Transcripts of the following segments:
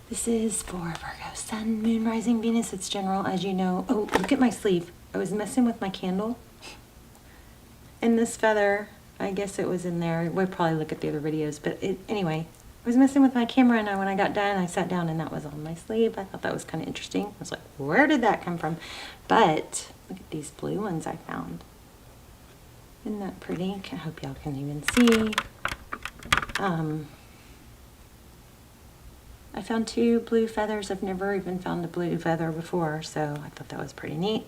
This is for Virgo, Sun, Moon, Rising, Venus. It's general, as you know. Oh, look at my sleeve. I was messing with my candle. And this feather, I guess it was in there. We'll probably look at the other videos. But anyway, I was messing with my camera, and when I got done, I sat down, and that was on my sleeve. I thought that was kind of interesting. I was like, where did that come from? But look at these blue ones I found. Isn't that pretty? I hope y'all can even see. I found 2 blue feathers. I've never even found a blue feather before, so I thought that was pretty neat.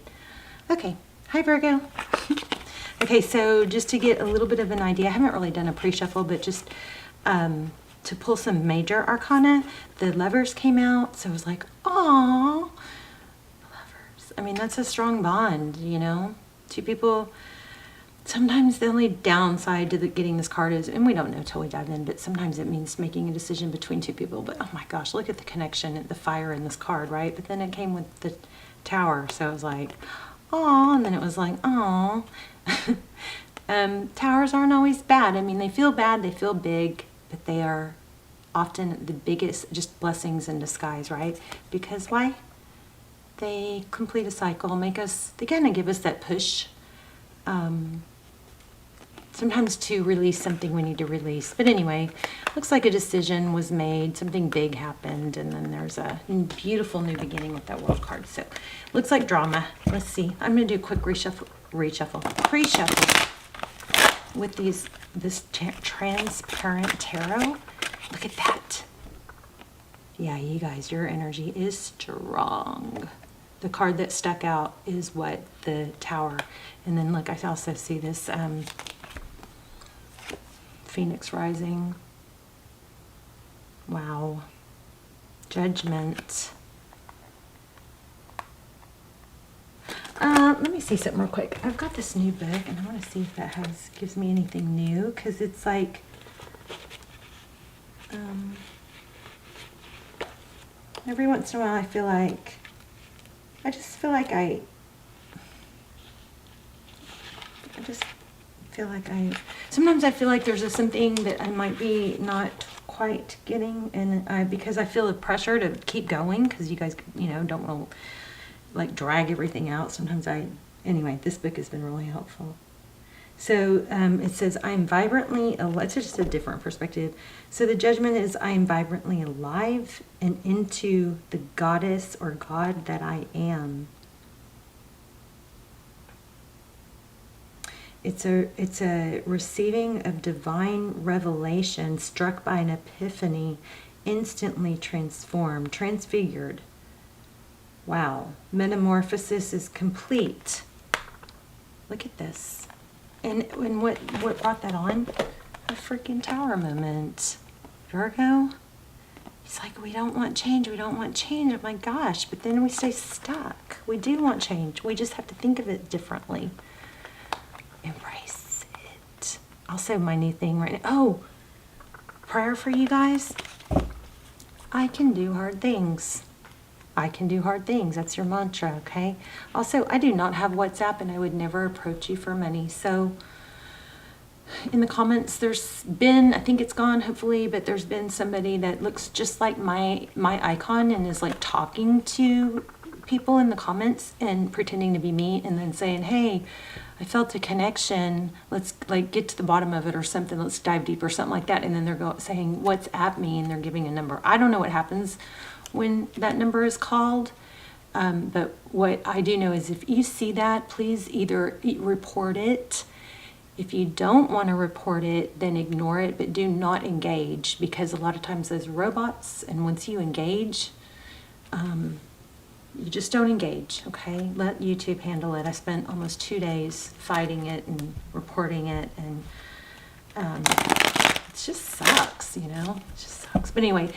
Okay, hi Virgo. Okay, so just to get a little bit of an idea, I haven't really done a pre-shuffle, but just to pull some major arcana, the Lovers came out, so I was like, aww, Lovers. I mean, that's a strong bond, you know? 2 people. Sometimes the only downside to getting this card is, and we don't know till we dive in, but sometimes it means making a decision between 2 people. But oh my gosh, look at the connection, the fire in this card, right? But then it came with the Tower, so I was like, aw, and then it was like, aw. Towers aren't always bad. I mean, they feel bad, they feel big, but they are often the biggest, just blessings in disguise, right? Because why? They complete a cycle, they kind of give us that push. Sometimes to release something we need to release. But anyway, looks like a decision was made, something big happened, and then there's a beautiful new beginning with that World card. So looks like drama. Let's see. I'm going to do a quick pre-shuffle with this transparent tarot. Look at that. Yeah, you guys, your energy is strong. The card that stuck out is what? The Tower. And then look, I also see this Phoenix rising. Wow. Judgment. Let me see something real quick. I've got this new book, and I want to see if that gives me anything new, because it's like every once in a while I sometimes I feel like there's something that I might be not quite getting, and because I feel the pressure to keep going, because you guys, don't want to like drag everything out. Sometimes anyway, this book has been really helpful. So it says, I am vibrantly, it's just a different perspective. So the judgment is, I am vibrantly alive and into the goddess or God that I am. It's a receiving of divine revelation, struck by an epiphany, instantly transformed, transfigured. Wow. Metamorphosis is complete. Look at this. And what brought that on? A freaking Tower moment. Virgo? It's like, we don't want change. We don't want change. Oh my gosh. But then we stay stuck. We do want change. We just have to think of it differently. Embrace it. Also, my new thing right now. Oh, prayer for you guys. I can do hard things. I can do hard things. That's your mantra, okay? Also, I do not have WhatsApp, and I would never approach you for money. So in the comments, there's been, I think it's gone, hopefully, but there's been somebody that looks just like my icon and is like talking to people in the comments and pretending to be me, and then saying, hey, I felt a connection, let's like get to the bottom of it or something, let's dive deeper or something like that. And then they're saying, what's at me? And they're giving a number. I don't know what happens when that number is called, but what I do know is if you see that, please either report it. If you don't want to report it, then ignore it, but do not engage, because a lot of times those robots, and once you engage, you just don't engage, okay? Let YouTube handle it. I spent almost 2 days fighting it and reporting it, and it just sucks, It just sucks. But anyway,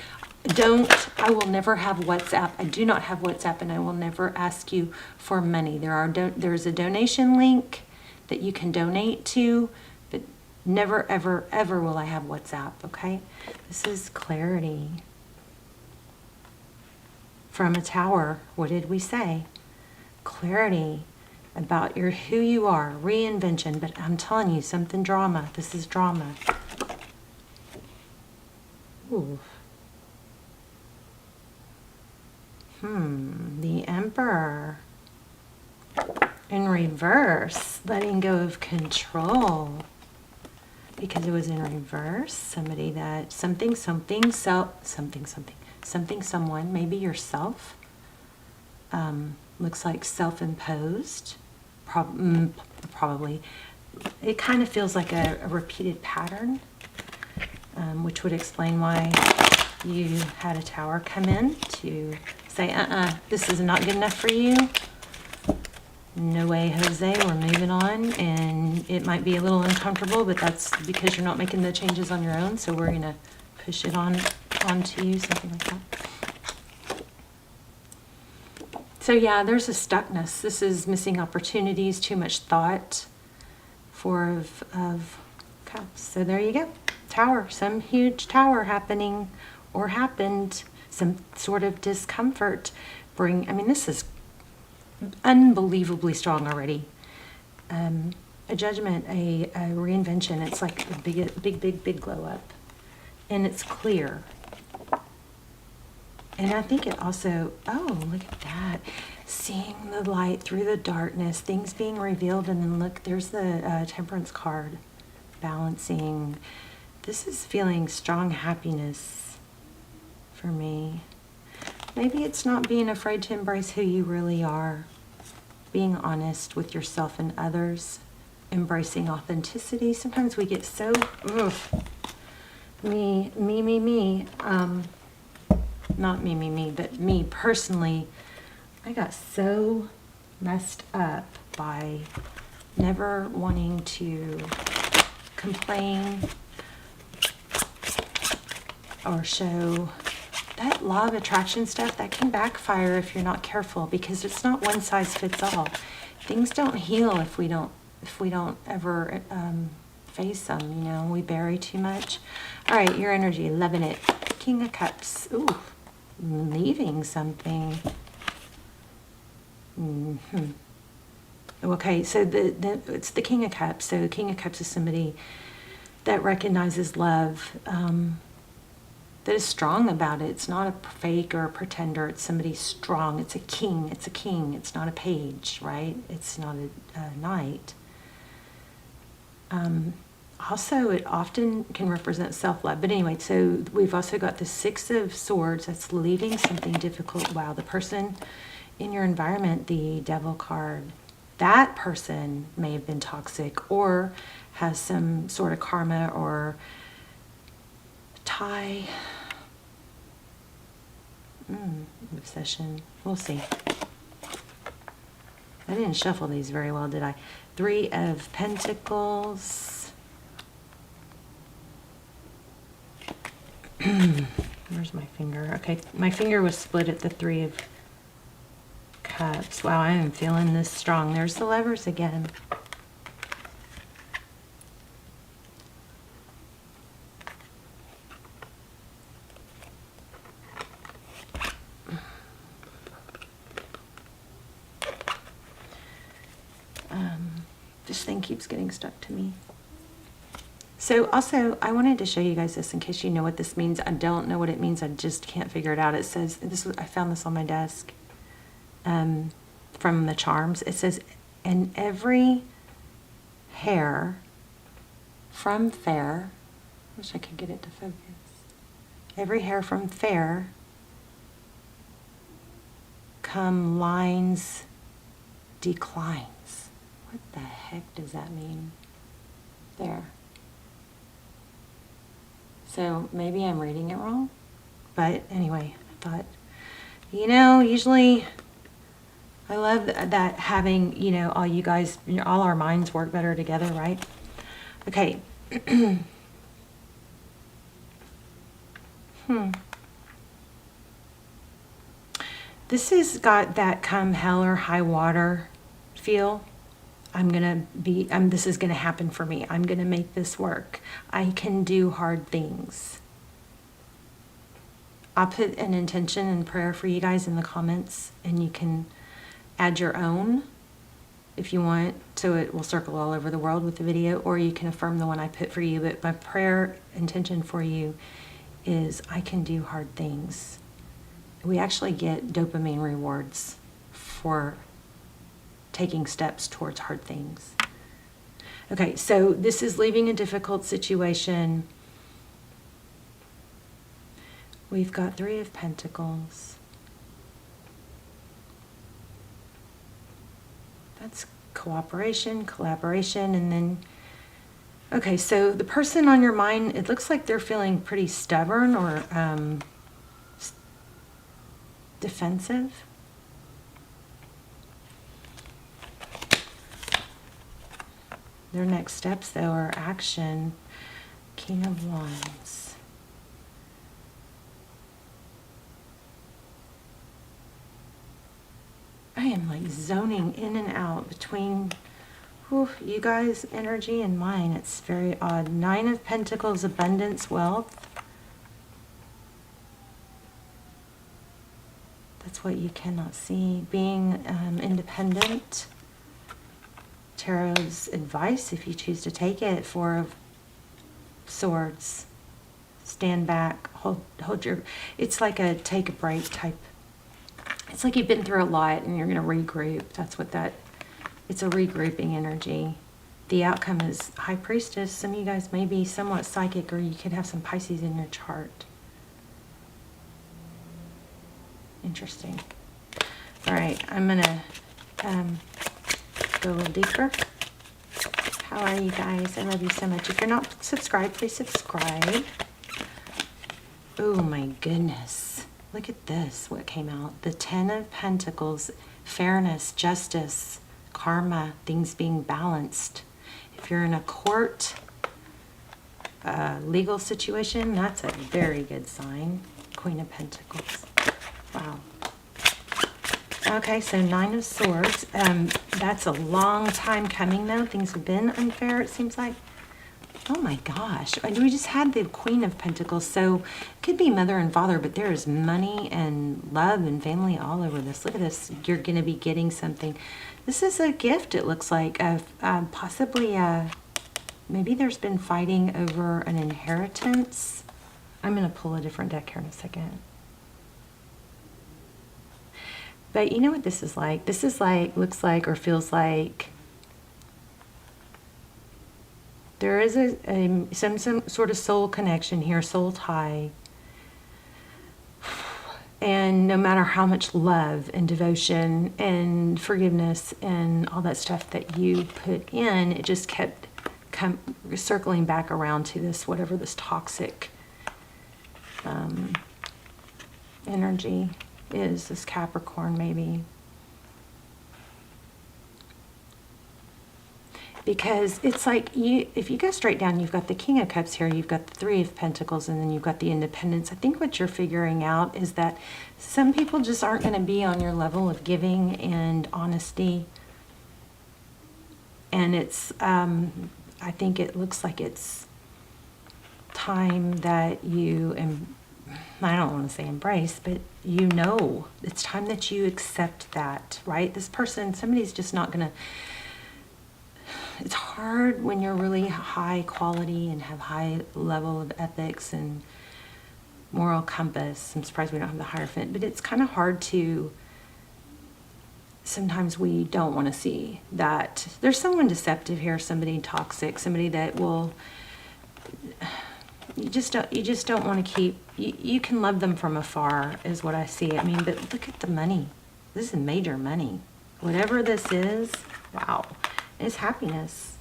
I will never have WhatsApp. I do not have WhatsApp, and I will never ask you for money. There's a donation link that you can donate to, but never, ever, ever will I have WhatsApp, okay? This is clarity. From a Tower, what did we say? Clarity about who you are, reinvention, but I'm telling you, something drama. This is drama. Ooh. The Emperor. In reverse, letting go of control. Because it was in reverse, somebody that, someone, maybe yourself, looks like self-imposed, probably. It kind of feels like a repeated pattern, which would explain why you had a Tower come in to say, this is not good enough for you. No way, Jose, we're moving on. And it might be a little uncomfortable, but that's because you're not making the changes on your own. So we're going to push it onto you, something like that. So yeah, there's a stuckness. This is missing opportunities, too much thought, Four of Cups. So there you go. Tower, some huge tower happening or happened, some sort of discomfort. This is unbelievably strong already. A judgment, a reinvention. It's like a big glow up, and it's clear. And I think it also, oh, look at that, seeing the light through the darkness, things being revealed. And then look, there's the Temperance card, balancing. This is feeling strong happiness for me. Maybe it's not being afraid to embrace who you really are, being honest with yourself and others, embracing authenticity. Sometimes we get so, me. Not me, but me personally, I got so messed up by never wanting to complain or show. That law of attraction stuff, that can backfire if you're not careful, because it's not one size fits all. Things don't heal if we don't ever face them. We bury too much. All right, your energy, loving it. King of Cups. Ooh, leaving something. Okay, so it's the King of Cups. So King of Cups is somebody that recognizes love. That is strong about it. It's not a fake or a pretender. It's somebody strong. It's a king. It's a king. It's not a page, right? It's not a knight. Also, it often can represent self-love. But anyway, so we've also got the Six of Swords. That's leaving something difficult. Wow, the person in your environment, the Devil card, that person may have been toxic or has some sort of karma or tie, obsession. We'll see. I didn't shuffle these very well, did I? Three of Pentacles. Where's my finger? Okay, my finger was split at the Three of Cups. Wow, I am feeling this strong. There's the Lovers again. This thing keeps getting stuck to me. So also, I wanted to show you guys this in case you know what this means. I don't know what it means. I just can't figure it out. It says, I found this on my desk from the charms. It says, and every hair from fair, wish I could get it to focus. Every hair from fair come lines declines. What the heck does that mean? There. So maybe I'm reading it wrong. But anyway, I thought, usually I love that having, all you guys, all our minds work better together, right? Okay. This has got that come hell or high water feel. This is gonna happen for me. I'm gonna make this work. I can do hard things. I'll put an intention and prayer for you guys in the comments, and you can add your own if you want, so it will circle all over the world with the video, or you can affirm the one I put for you. But my prayer intention for you is, I can do hard things. we actually get dopamine rewards for taking steps towards hard things. Okay, so this is leaving a difficult situation. We've got Three of Pentacles. That's cooperation, collaboration, and then, okay, so the person on your mind, it looks like they're feeling pretty stubborn or defensive. Their next steps, though, are action. King of Wands. I am like zoning in and out between you guys' energy and mine. It's very odd. Nine of Pentacles, abundance, wealth. That's what you cannot see. Being independent. Tarot's advice, if you choose to take it. Four of Swords. Stand back. Hold your... It's like a take a break type. It's like you've been through a lot and you're going to regroup. That's what that... It's a regrouping energy. The outcome is High Priestess. Some of you guys may be somewhat psychic, or you could have some Pisces in your chart. Interesting. All right, I'm going to go a little deeper. How are you guys? I love you so much. If you're not subscribed, please subscribe. Oh my goodness. Look at this, what came out. The Ten of Pentacles, fairness, justice, karma, things being balanced. If you're in a court, legal situation, that's a very good sign. Queen of Pentacles. Wow. Okay, so Nine of Swords. That's a long time coming, though. Things have been unfair, it seems like. Oh my gosh. And we just had the Queen of Pentacles. So it could be mother and father, but there is money and love and family all over this. Look at this. You're going to be getting something. This is a gift, it looks like, of possibly maybe there's been fighting over an inheritance. I'm going to pull a different deck here in a second. But you know what this is like? This is like, looks like, or feels like there is some sort of soul connection here, soul tie. And no matter how much love and devotion and forgiveness and all that stuff that you put in, it just kept circling back around to this, whatever this toxic energy is, this Capricorn maybe. Because it's like, if you go straight down, you've got the King of Cups here, you've got the Three of Pentacles, and then you've got the Independence. I think what you're figuring out is that some people just aren't going to be on your level of giving and honesty. And it's, I think it looks like it's time that you, I don't want to say embrace, but you know, it's time that you accept that, right? This person, somebody's just not going to... It's hard when you're really high quality and have high level of ethics and moral compass. I'm surprised we don't have the Hierophant, but it's kind of hard to... Sometimes we don't want to see that there's someone deceptive here, somebody toxic, somebody that will... You just don't want to keep... You can love them from afar, is what I see. I mean, but look at the money. This is major money. Whatever this is, wow. It's happiness,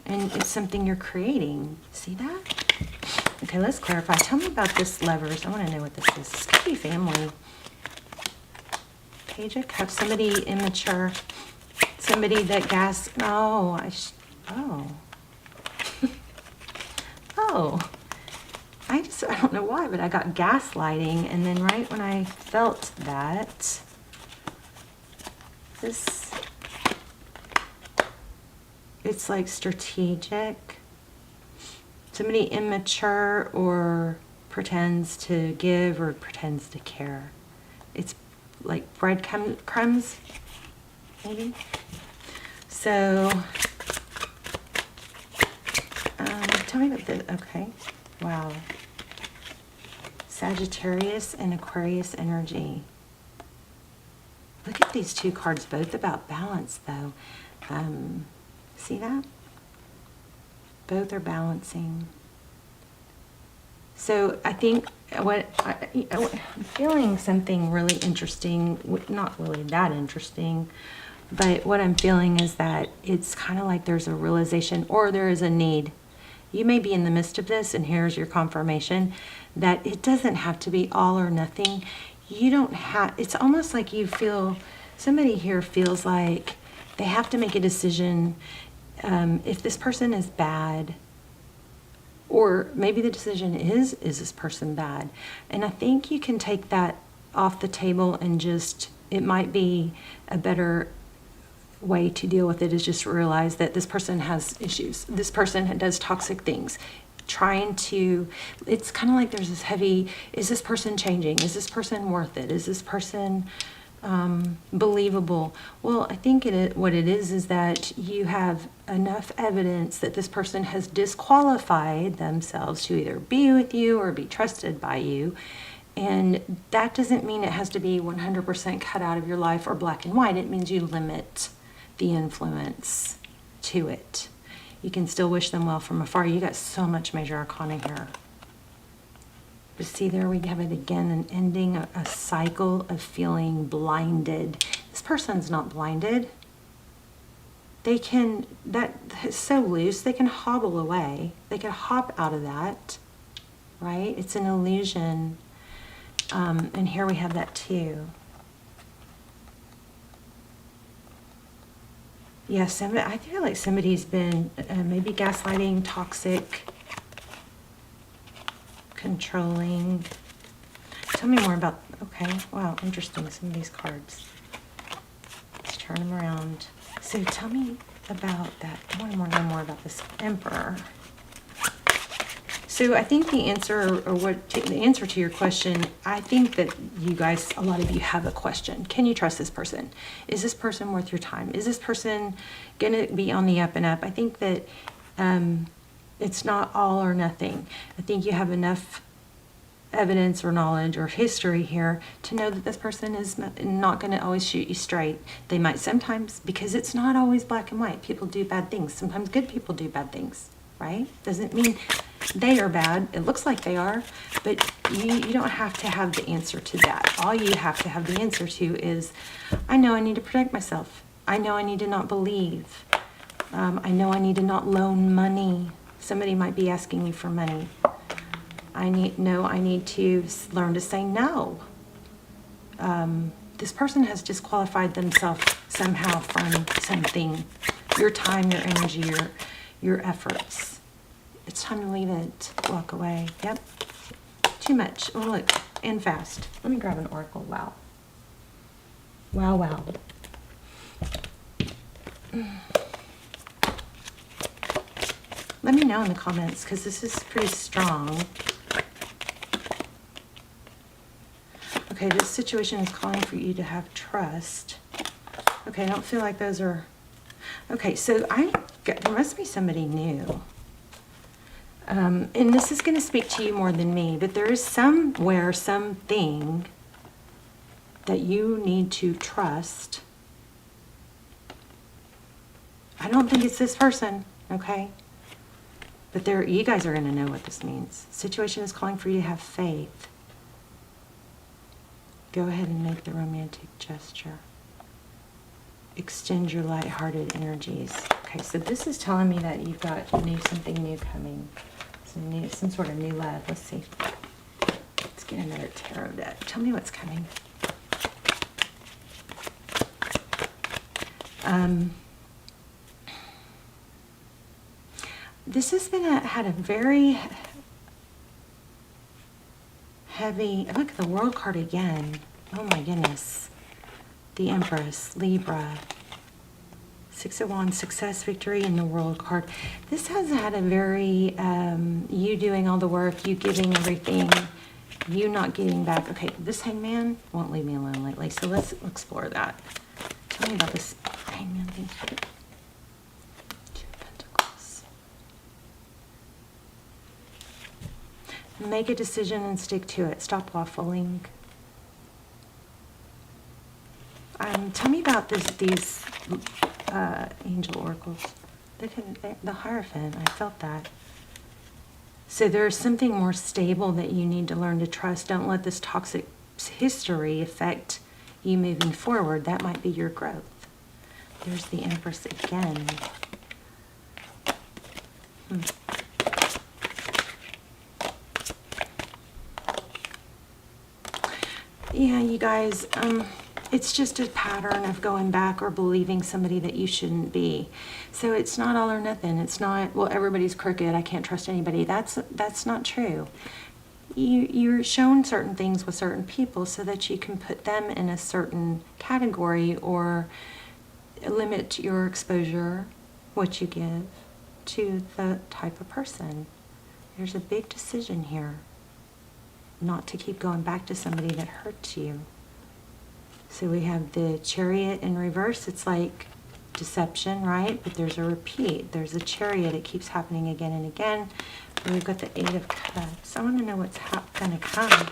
and it's something you're creating. See that? Okay, let's clarify. Tell me about this Lovers. I want to know what this is. This could be family. Page of Cups. Somebody immature. Somebody that oh. Oh. I don't know why, but I got gaslighting, and then right when I felt that, it's like strategic. Somebody immature or pretends to give or pretends to care. It's like breadcrumbs, maybe. So, tell me about this. Okay, wow. Sagittarius and Aquarius energy. Look at these two cards, both about balance though. See that? Both are balancing. So I think I'm feeling something really interesting, not really that interesting, but what I'm feeling is that it's kind of like there's a realization or there is a need. You may be in the midst of this, and here's your confirmation that it doesn't have to be all or nothing. You don't have, it's almost like you feel, somebody here feels like they have to make a decision. If this person is bad, or maybe the decision is this person bad? And I think you can take that off the table and just, it might be a better way to deal with it is just realize that this person has issues. This person does toxic things. Trying to, it's kind of like there's this heavy, is this person changing? Is this person worth it? Is this person believable? Well, I think what it is that you have enough evidence that this person has disqualified themselves to either be with you or be trusted by you. And that doesn't mean it has to be 100% cut out of your life or black and white. It means you limit the influence to it. You can still wish them well from afar. You got so much major arcana here. But see, there we have it again, an ending, a cycle of feeling blinded. This person's not blinded. They can, that is so loose, they can hobble away. They can hop out of that, right? It's an illusion. And here we have that too. Yes, yeah, I feel like somebody's been maybe gaslighting, toxic, controlling. Tell me more about, okay, wow, interesting, some of these cards. Let's turn them around. So tell me about that. I want to know more about this Emperor. So I think the answer, the answer to your question, I think that you guys, a lot of you have a question. Can you trust this person? Is this person worth your time? Is this person going to be on the up and up? I think that it's not all or nothing. I think you have enough evidence or knowledge or history here to know that this person is not going to always shoot you straight. They might sometimes, because it's not always black and white. People do bad things. Sometimes good people do bad things, right? Doesn't mean they are bad. It looks like they are, but you don't have to have the answer to that. All you have to have the answer to is, I know I need to protect myself. I know I need to not believe. I know I need to not loan money. Somebody might be asking you for money. I need to learn to say no. This person has disqualified themselves somehow from something. Your time, your energy, your efforts. It's time to leave it. Walk away. Yep. Too much. Oh, look. And fast. Let me grab an oracle. Wow. Wow, wow. Let me know in the comments, because this is pretty strong. Okay, this situation is calling for you to have trust. Okay, I don't feel like those are... Okay, so there must be somebody new. And this is going to speak to you more than me, but there is somewhere, something that you need to trust. I don't think it's this person, okay? But you guys are going to know what this means. Situation is calling for you to have faith. Go ahead and make the romantic gesture. Extend your light-hearted energies. Okay, so this is telling me that you've got something new coming. Some sort of new love. Let's see. Let's get another tarot deck. Tell me what's coming. This has had a very heavy, look at the World card again. Oh my goodness. The Empress, Libra. Six of Wands, success, victory, and the World card. This has had a very, you doing all the work, you giving everything, you not getting back. Okay, this Hangman won't leave me alone lately, so let's explore that. Tell me about this Hangman thing. Two of Pentacles. Make a decision and stick to it. Stop waffling. Tell me about these angel oracles. The Hierophant, I felt that. So there's something more stable that you need to learn to trust. Don't let this toxic history affect you moving forward. That might be your growth. There's the Empress again. Yeah, you guys, it's just a pattern of going back or believing somebody that you shouldn't be. So it's not all or nothing. It's not, well, everybody's crooked, I can't trust anybody. That's not true. You're shown certain things with certain people so that you can put them in a certain category or limit your exposure, what you give, to the type of person. There's a big decision here. Not to keep going back to somebody that hurts you. So we have the Chariot in reverse. It's like deception, right? But there's a repeat. There's a Chariot. It keeps happening again and again. And we've got the Eight of Cups. I want to know what's going to come.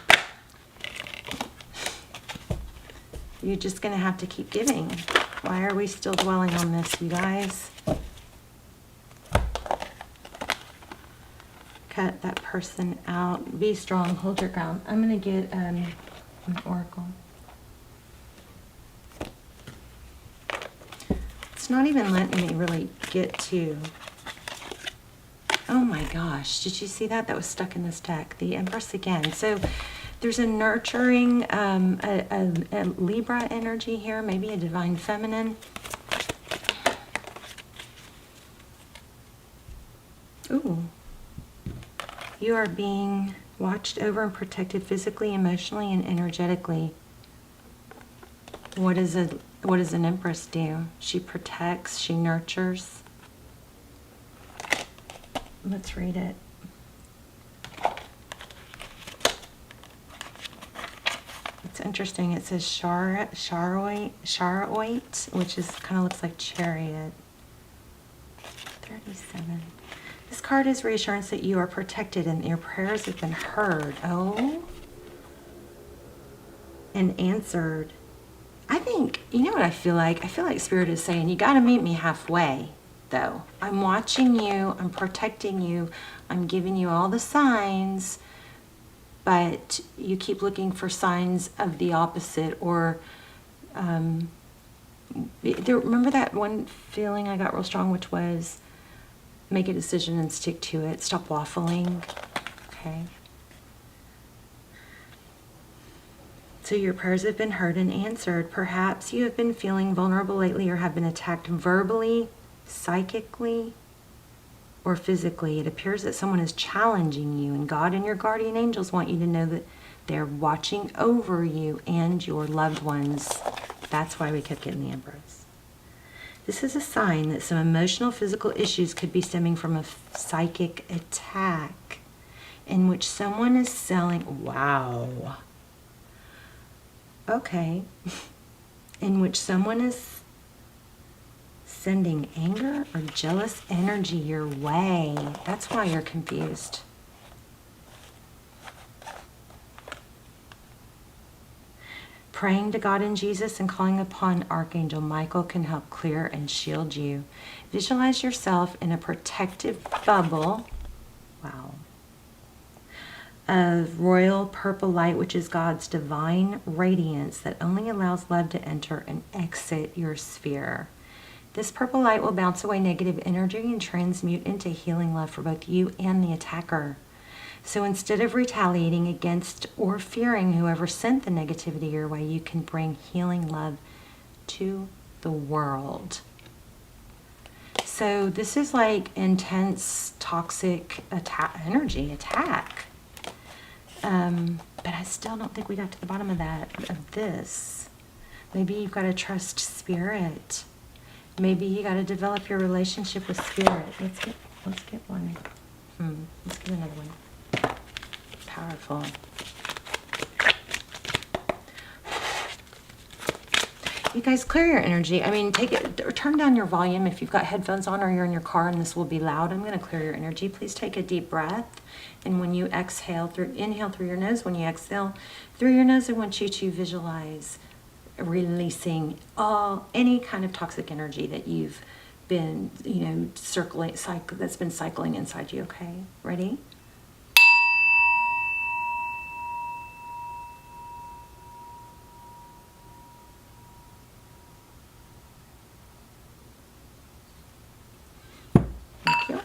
You're just going to have to keep giving. Why are we still dwelling on this, you guys? Cut that person out. Be strong. Hold your ground. I'm going to get an oracle. It's not even letting me really get to... Oh my gosh. Did you see that? That was stuck in this deck. The Empress again. So there's a nurturing, a Libra energy here. Maybe a divine feminine. Ooh. You are being watched over and protected physically, emotionally, and energetically. What does an Empress do? She protects, she nurtures. Let's read it. It's interesting. It says Charoite, which is kind of looks like Chariot. 37. This card is reassurance that you are protected and your prayers have been heard. Oh. And answered. I think, you know what I feel like? I feel like Spirit is saying, you got to meet me halfway, though. I'm watching you. I'm protecting you. I'm giving you all the signs. But you keep looking for signs of the opposite. Or, remember that one feeling I got real strong, which was, make a decision and stick to it. Stop waffling. Okay. So your prayers have been heard and answered. Perhaps you have been feeling vulnerable lately or have been attacked verbally, psychically, or physically. It appears that someone is challenging you, and God and your guardian angels want you to know that they're watching over you and your loved ones. That's why we kept getting the Empress. This is a sign that some emotional, physical issues could be stemming from a psychic attack in which someone is selling... Wow. Okay. In which someone is sending anger or jealous energy your way. That's why you're confused. Praying to God and Jesus and calling upon Archangel Michael can help clear and shield you. Visualize yourself in a protective bubble. Wow. Of royal purple light, which is God's divine radiance that only allows love to enter and exit your sphere. This purple light will bounce away negative energy and transmute into healing love for both you and the attacker. So instead of retaliating against or fearing whoever sent the negativity your way, you can bring healing love to the world. So this is like intense, toxic energy attack. But I still don't think we got to the bottom of this. Maybe you've got to trust Spirit. Maybe you got to develop your relationship with Spirit. Let's get one. Let's get another one. Powerful. You guys, clear your energy. I mean, take it, or turn down your volume if you've got headphones on or you're in your car and this will be loud. I'm going to clear your energy. Please take a deep breath. And when you exhale, inhale through your nose. When you exhale through your nose, I want you to visualize releasing any kind of toxic energy that you've been, that's been cycling inside you, okay? Ready? Thank you.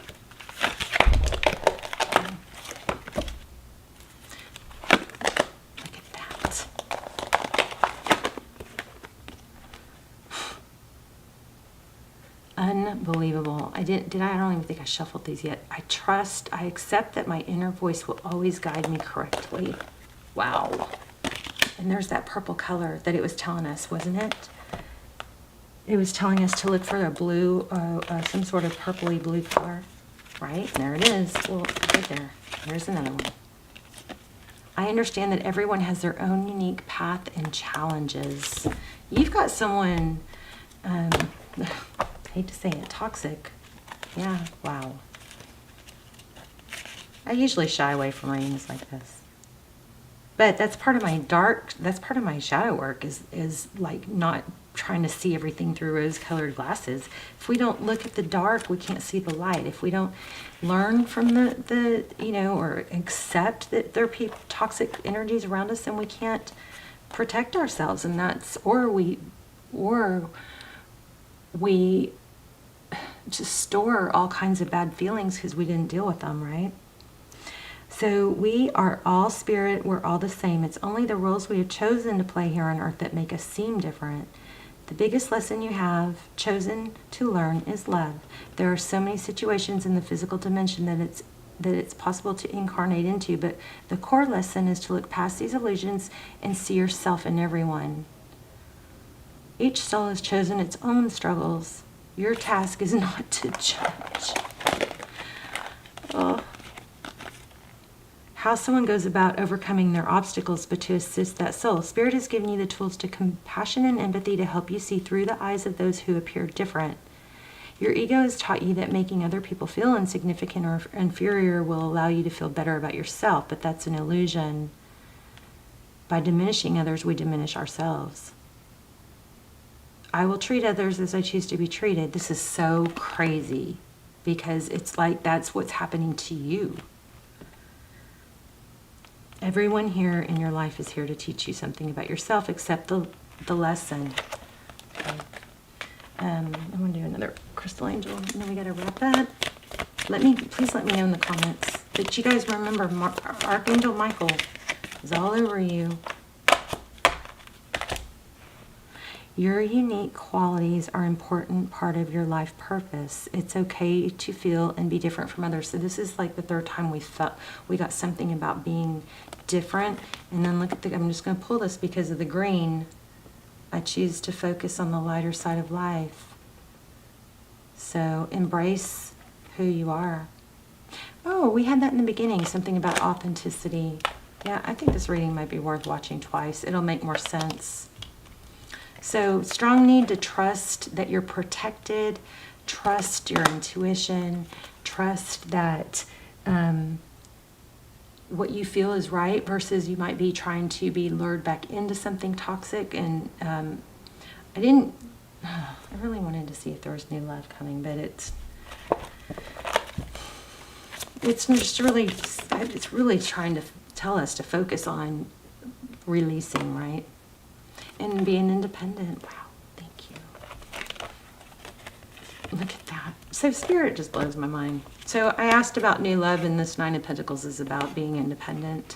Look at that. Unbelievable. I don't even think I shuffled these yet. I accept that my inner voice will always guide me correctly. Wow. And there's that purple color that it was telling us, wasn't it? It was telling us to look for a blue, some sort of purpley blue color, right? There it is. Well, right there. There's another one. I understand that everyone has their own unique path and challenges. You've got someone, I hate to say it, toxic. Yeah, wow. I usually shy away from readings like this. But that's part of my shadow work is like not trying to see everything through rose-colored glasses. If we don't look at the dark, we can't see the light. If we don't learn from the or accept that there are toxic energies around us, then we can't protect ourselves. And or we just store all kinds of bad feelings because we didn't deal with them, right? So we are all spirit, we're all the same. It's only the roles we have chosen to play here on earth that make us seem different. The biggest lesson you have chosen to learn is love. There are so many situations in the physical dimension that it's possible to incarnate into, but the core lesson is to look past these illusions and see yourself in everyone. Each soul has chosen its own struggles. Your task is not to judge. Oh. How someone goes about overcoming their obstacles, but to assist that soul. Spirit has given you the tools to compassion and empathy to help you see through the eyes of those who appear different. Your ego has taught you that making other people feel insignificant or inferior will allow you to feel better about yourself, but that's an illusion. By diminishing others, we diminish ourselves. I will treat others as I choose to be treated. This is so crazy because it's like that's what's happening to you. Everyone here in your life is here to teach you something about yourself, except the lesson. Okay. I'm going to do another crystal angel, and then we got to wrap that. Please let me know in the comments that you guys remember Archangel Michael is all over you. Your unique qualities are an important part of your life purpose. It's okay to feel and be different from others. So this is like the third time we got something about being different. And then look at I'm just going to pull this because of the green. I choose to focus on the lighter side of life. So embrace who you are. Oh, we had that in the beginning, something about authenticity. Yeah, I think this reading might be worth watching twice. It'll make more sense. So strong need to trust that you're protected, trust your intuition, trust that what you feel is right versus you might be trying to be lured back into something toxic. And I really wanted to see if there was new love coming, but it's really trying to tell us to focus on releasing, right? And being independent. Wow, thank you. Look at that. So Spirit just blows my mind. So I asked about new love, and this Nine of Pentacles is about being independent.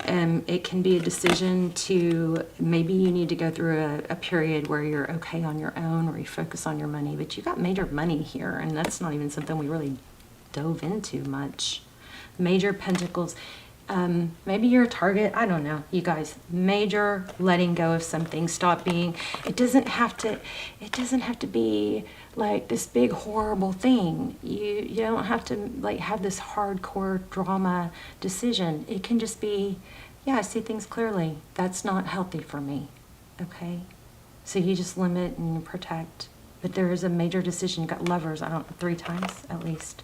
It can be a decision to, maybe you need to go through a period where you're okay on your own or you focus on your money, but you got major money here, and that's not even something we really dove into much. Major Pentacles. Maybe you're a target. I don't know, you guys. Major letting go of something. Stop being. It doesn't have to be like this big horrible thing. You don't have to like have this hardcore drama decision. It can just be, yeah, I see things clearly. That's not healthy for me. Okay. So you just limit and protect. But there is a major decision. You got Lovers, I don't, 3 times at least.